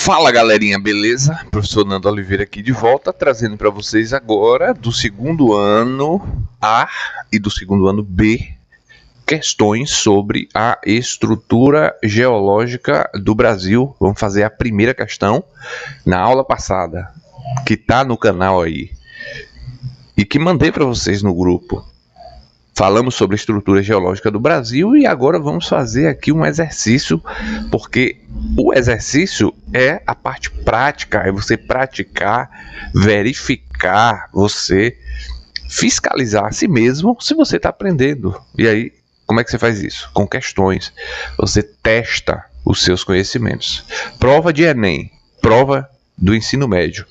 Fala galerinha, beleza? Professor Nando Oliveira aqui de volta, trazendo para vocês agora do segundo ano A e do segundo ano B questões sobre a estrutura geológica do Brasil. Vamos fazer a primeira questão na aula passada, que tá no canal aí e que mandei para vocês no grupo. Falamos sobre a estrutura geológica do Brasil e agora vamos fazer aqui um exercício, porque o exercício é a parte prática, é você praticar, verificar, você fiscalizar a si mesmo se você está aprendendo. E aí, como é que você faz isso? Com questões. Você testa os seus conhecimentos. Prova de Enem, prova do ensino médio,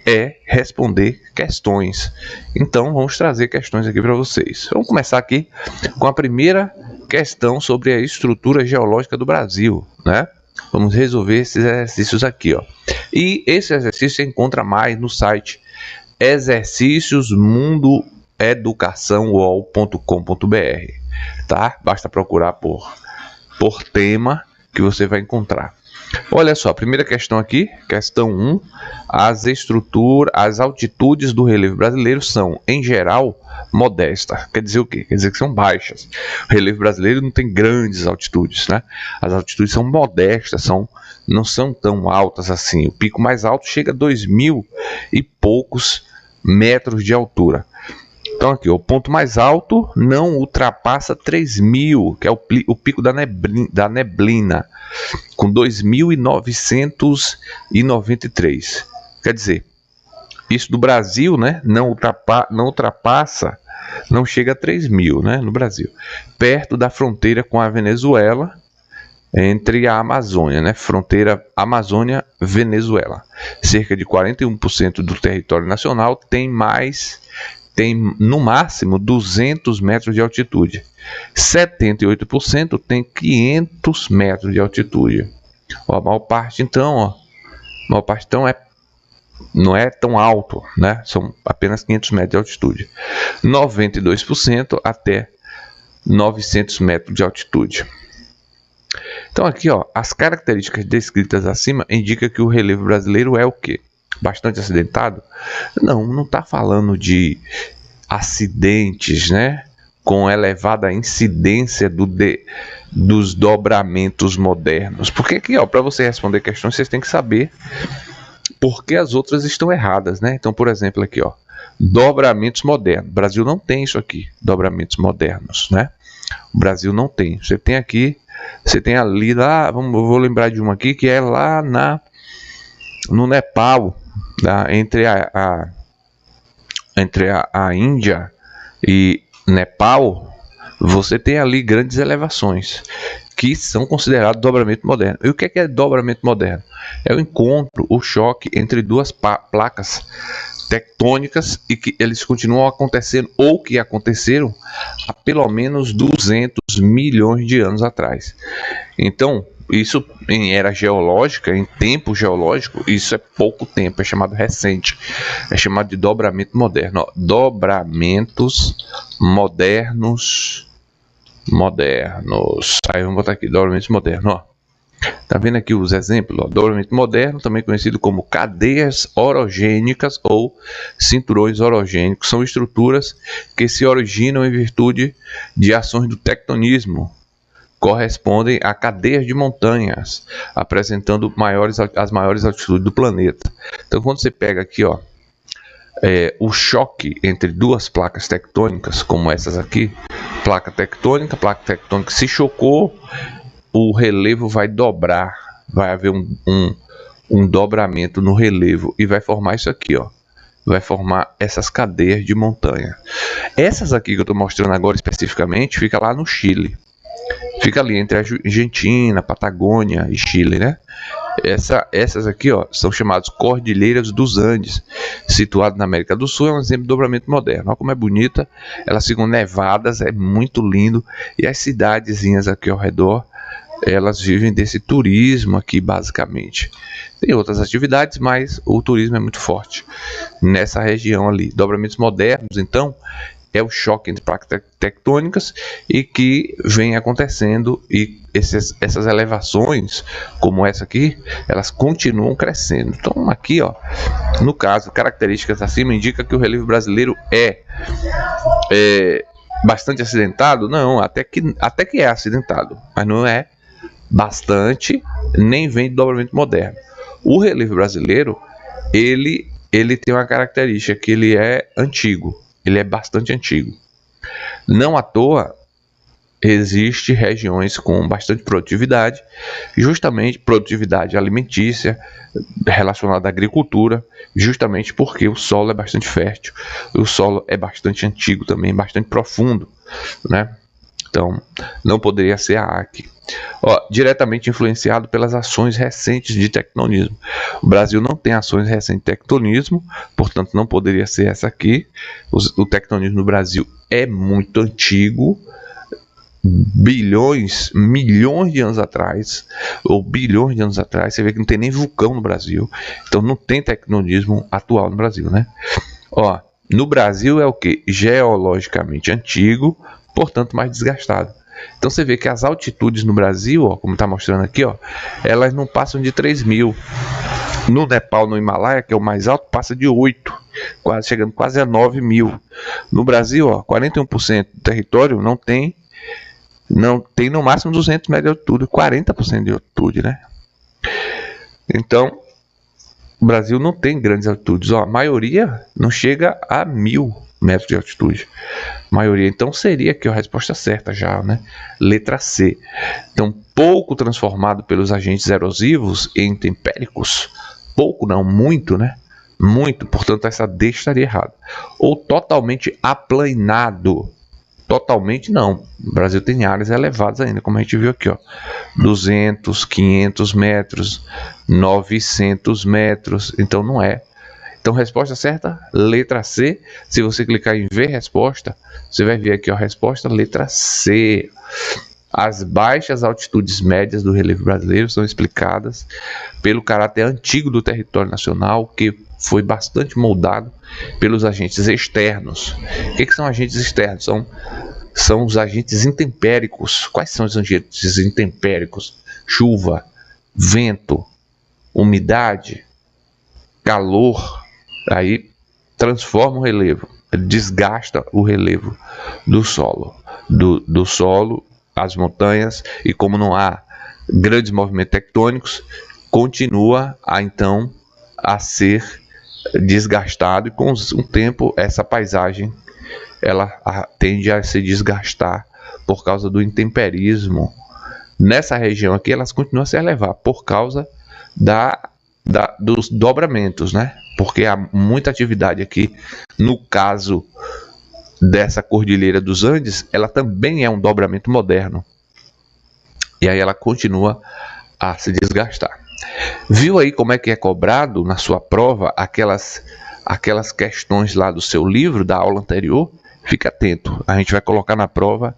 é responder questões. Então vamos trazer questões aqui para vocês. Vamos começar aqui com a primeira questão sobre a estrutura geológica do Brasil, né? Vamos resolver esses exercícios aqui, ó. E esse exercício você encontra mais no site exercíciosmundoeducaçãouol.com.br, tá? Basta procurar por tema que você vai encontrar. Olha só, primeira questão aqui, questão 1. As altitudes do relevo brasileiro são, em geral, modestas. Quer dizer o quê? Quer dizer que são baixas. O relevo brasileiro não tem grandes altitudes, né? As altitudes são modestas, não são tão altas assim. O pico mais alto chega a 2.000 e poucos metros de altura. Então aqui, o ponto mais alto não ultrapassa 3.000, que é o pico da neblina, com 2.993. Quer dizer, isso do Brasil, né, não ultrapassa, não chega a 3.000, né, no Brasil. Perto da fronteira com a Venezuela, entre a Amazônia, né, fronteira Amazônia-Venezuela. Cerca de 41% do território nacional tem no máximo 200 metros de altitude. 78% tem 500 metros de altitude. Ó, a maior parte então não é tão alto, né? São apenas 500 metros de altitude. 92% até 900 metros de altitude. Então aqui, ó, as características descritas acima indicam que o relevo brasileiro é o quê? Bastante acidentado? Não está falando de acidentes, né, com elevada incidência dos dobramentos modernos. Porque aqui, ó, para você responder questões, vocês têm que saber por que as outras estão erradas, né? Então, por exemplo, aqui, ó, dobramentos modernos. O Brasil não tem isso aqui, dobramentos modernos, né? O Brasil não tem. Você tem ali lá, eu vou lembrar de uma aqui que é lá no Nepal, entre a Índia e Nepal, você tem ali grandes elevações que são considerados dobramento moderno. E o que é dobramento moderno? É o encontro, o choque entre duas placas tectônicas e que eles continuam acontecendo ou que aconteceram há pelo menos 200 milhões de anos atrás. Então, isso em era geológica, em tempo geológico, isso é pouco tempo, é chamado recente, é chamado de dobramento moderno. Ó, dobramentos modernos. Aí vamos botar aqui, dobramentos modernos, ó. Tá vendo aqui os exemplos? Ó, dobramento moderno, também conhecido como cadeias orogênicas ou cinturões orogênicos, são estruturas que se originam em virtude de ações do tectonismo. Correspondem a cadeias de montanhas, apresentando as maiores altitudes do planeta. Então, quando você pega aqui, ó, o choque entre duas placas tectônicas, como essas aqui, placa tectônica se chocou, o relevo vai dobrar, vai haver um dobramento no relevo e vai formar isso aqui, ó. Vai formar essas cadeias de montanha. Essas aqui que eu estou mostrando agora especificamente, fica lá no Chile. Fica ali entre a Argentina, Patagônia e Chile, né? Essas aqui, ó, são chamadas Cordilheiras dos Andes, situado na América do Sul. É um exemplo de dobramento moderno. Olha como é bonita. Elas ficam nevadas, é muito lindo. E as cidadezinhas aqui ao redor, elas vivem desse turismo aqui, basicamente. Tem outras atividades, mas o turismo é muito forte nessa região ali. Dobramentos modernos, então, é o choque entre placas tectônicas e que vem acontecendo, e essas elevações, como essa aqui, elas continuam crescendo. Então aqui, ó, no caso, características acima indica que o relevo brasileiro é bastante acidentado? Não, até que é acidentado, mas não é bastante, nem vem de dobramento moderno. O relevo brasileiro, ele tem uma característica, que ele é antigo, ele é bastante antigo. Não à toa, existe regiões com bastante produtividade, justamente produtividade alimentícia, relacionada à agricultura, justamente porque o solo é bastante fértil, o solo é bastante antigo também, bastante profundo, né? Então, não poderia ser a Acre. Diretamente influenciado pelas ações recentes de tectonismo. O Brasil não tem ações recentes de tectonismo, portanto não poderia ser essa aqui. O tectonismo no Brasil é muito antigo, milhões de anos atrás, ou bilhões de anos atrás. Você vê que não tem nem vulcão no Brasil, então não tem tectonismo atual no Brasil, né? No Brasil é o que? Geologicamente antigo, portanto mais desgastado. Então você vê que as altitudes no Brasil, como está mostrando aqui, elas não passam de 3.000. No Nepal, no Himalaia, que é o mais alto, passa de 8, chegando quase a 9.000. No Brasil, 41% do território não tem no máximo 200 metros de altitude, 40% de altitude, né? Então, o Brasil não tem grandes altitudes, a maioria não chega a 1.000 metros de altitude. A maioria, então seria aqui a resposta certa já, né? Letra C. Então, pouco transformado pelos agentes erosivos e intempéricos, pouco não, muito, né? Muito, portanto essa D estaria errada. Ou totalmente aplanado. Totalmente não. O Brasil tem áreas elevadas ainda, como a gente viu aqui, 200, 500 metros, 900 metros, então não é. Então, resposta certa, letra C. Se você clicar em ver resposta, você vai ver aqui a resposta, letra C. As baixas altitudes médias do relevo brasileiro são explicadas pelo caráter antigo do território nacional, que foi bastante moldado pelos agentes externos. O que são agentes externos? São os agentes intempéricos. Quais são os agentes intempéricos? Chuva, vento, umidade, calor. Aí transforma o relevo, desgasta o relevo do solo, do solo, as montanhas, e como não há grandes movimentos tectônicos, continua então a ser desgastado, e com o tempo essa paisagem ela tende a se desgastar por causa do intemperismo. Nessa região aqui elas continuam a se elevar por causa dos dobramentos, né? Porque há muita atividade aqui. No caso dessa Cordilheira dos Andes, ela também é um dobramento moderno. E aí ela continua a se desgastar. Viu aí como é que é cobrado na sua prova aquelas questões lá do seu livro, da aula anterior? Fica atento, a gente vai colocar na prova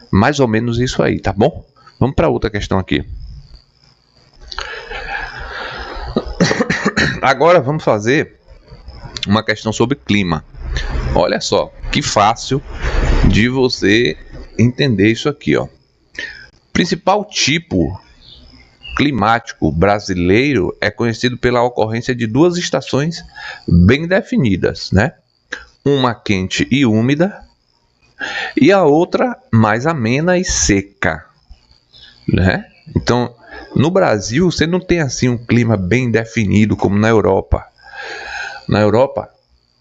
mais ou menos isso aí, tá bom? Vamos para outra questão aqui. Agora vamos fazer uma questão sobre clima. Olha só, que fácil de você entender isso aqui, Principal tipo climático brasileiro é conhecido pela ocorrência de duas estações bem definidas, né? Uma quente e úmida e a outra mais amena e seca, né? Então, no Brasil, você não tem assim um clima bem definido como na Europa. Na Europa,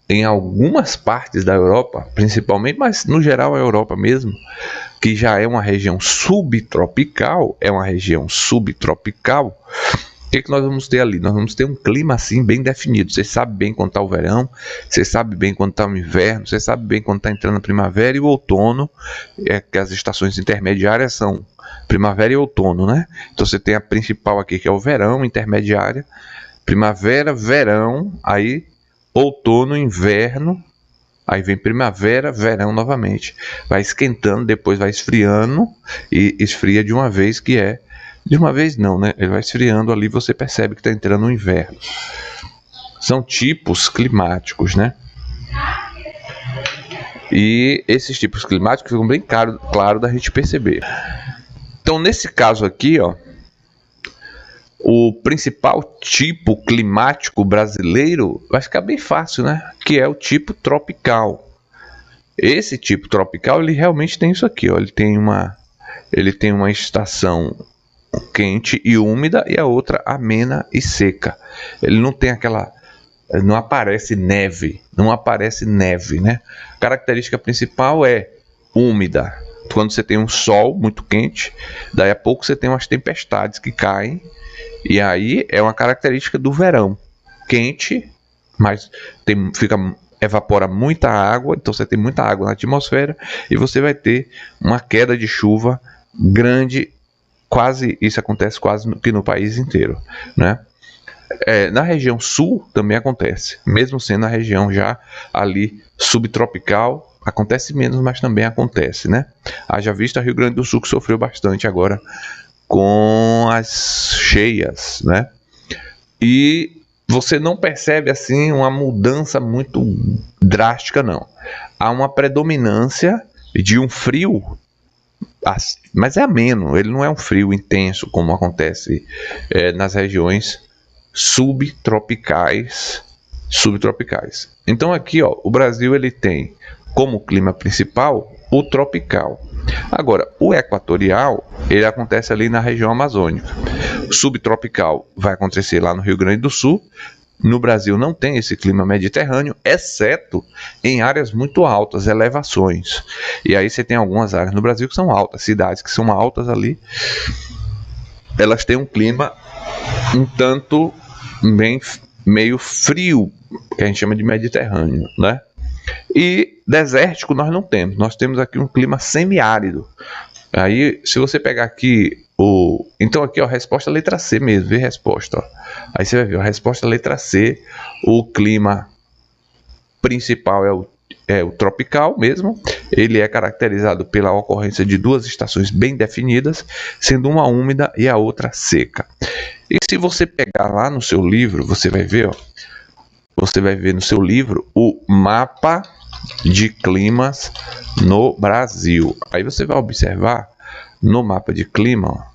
em algumas partes da Europa, principalmente, mas no geral a Europa mesmo, que já é uma região subtropical, o que nós vamos ter ali? Nós vamos ter um clima assim bem definido. Você sabe bem quando está o verão, você sabe bem quando está o inverno, você sabe bem quando está entrando a primavera e o outono, que as estações intermediárias são primavera e outono, né? Então você tem a principal aqui, que é o verão, intermediária, primavera, verão, aí outono, inverno, aí vem primavera, verão novamente. Vai esquentando, depois vai esfriando, e esfria de uma vez, que é... De uma vez não, né? Ele vai esfriando ali, você percebe que está entrando no inverno. São tipos climáticos, né? E esses tipos climáticos ficam bem claro da gente perceber. Então, nesse caso aqui, ó, o principal tipo climático brasileiro vai ficar bem fácil, né? Que é o tipo tropical. Esse tipo tropical, ele realmente tem isso aqui, ó. Ele tem uma estação quente e úmida e a outra amena e seca. Ele não tem não aparece neve, né? A característica principal é úmida. Quando você tem um sol muito quente, daí a pouco você tem umas tempestades que caem, e aí é uma característica do verão. Quente, mas evapora muita água, então você tem muita água na atmosfera e você vai ter uma queda de chuva grande. Isso acontece quase que no país inteiro, né? Na região sul também acontece, mesmo sendo a região já ali subtropical, acontece menos, mas também acontece, né? Haja vista Rio Grande do Sul, que sofreu bastante agora com as cheias, né? E você não percebe assim uma mudança muito drástica, não. Há uma predominância de um frio, mas é ameno, ele não é um frio intenso como acontece nas regiões subtropicais. Então aqui, ó, o Brasil ele tem como clima principal o tropical. Agora, o equatorial, ele acontece ali na região amazônica. O subtropical vai acontecer lá no Rio Grande do Sul. No Brasil não tem esse clima mediterrâneo, exceto em áreas muito altas, elevações. E aí você tem algumas áreas no Brasil que são altas, cidades que são altas ali. Elas têm um clima um tanto meio frio, que a gente chama de mediterrâneo, né? E desértico nós não temos. Nós temos aqui um clima semiárido. Aí, se você pegar aqui então aqui, ó, a resposta é letra C mesmo, vê a resposta, ó. Aí você vai ver, a resposta é letra C. O clima principal é o tropical mesmo. Ele é caracterizado pela ocorrência de duas estações bem definidas, sendo uma úmida e a outra seca. E se você pegar lá no seu livro, você vai ver, ó, no seu livro o mapa de climas no Brasil. Aí você vai observar no mapa de clima, ó,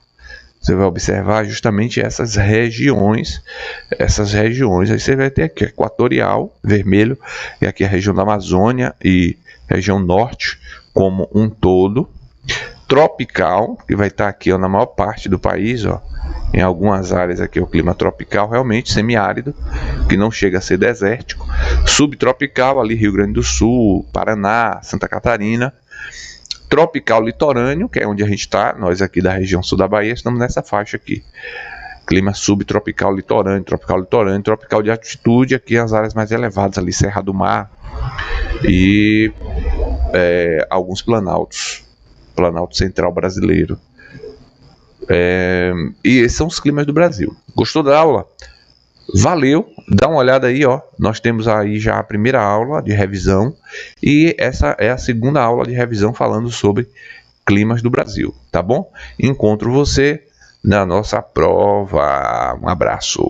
você vai observar justamente essas regiões. Aí você vai ter aqui equatorial, vermelho, e aqui a região da Amazônia e região norte como um todo. Tropical, que vai estar aqui, ó, na maior parte do país, ó. Em algumas áreas aqui o clima tropical, realmente semiárido, que não chega a ser desértico. Subtropical, ali Rio Grande do Sul, Paraná, Santa Catarina. Tropical litorâneo, que é onde a gente está, nós aqui da região sul da Bahia, estamos nessa faixa aqui. Clima subtropical litorâneo, tropical de altitude, aqui as áreas mais elevadas, ali Serra do Mar e alguns planaltos, Planalto Central brasileiro. E esses são os climas do Brasil. Gostou da aula? Valeu, dá uma olhada aí, ó. Nós temos aí já a primeira aula de revisão e essa é a segunda aula de revisão falando sobre climas do Brasil, tá bom? Encontro você na nossa prova. Um abraço.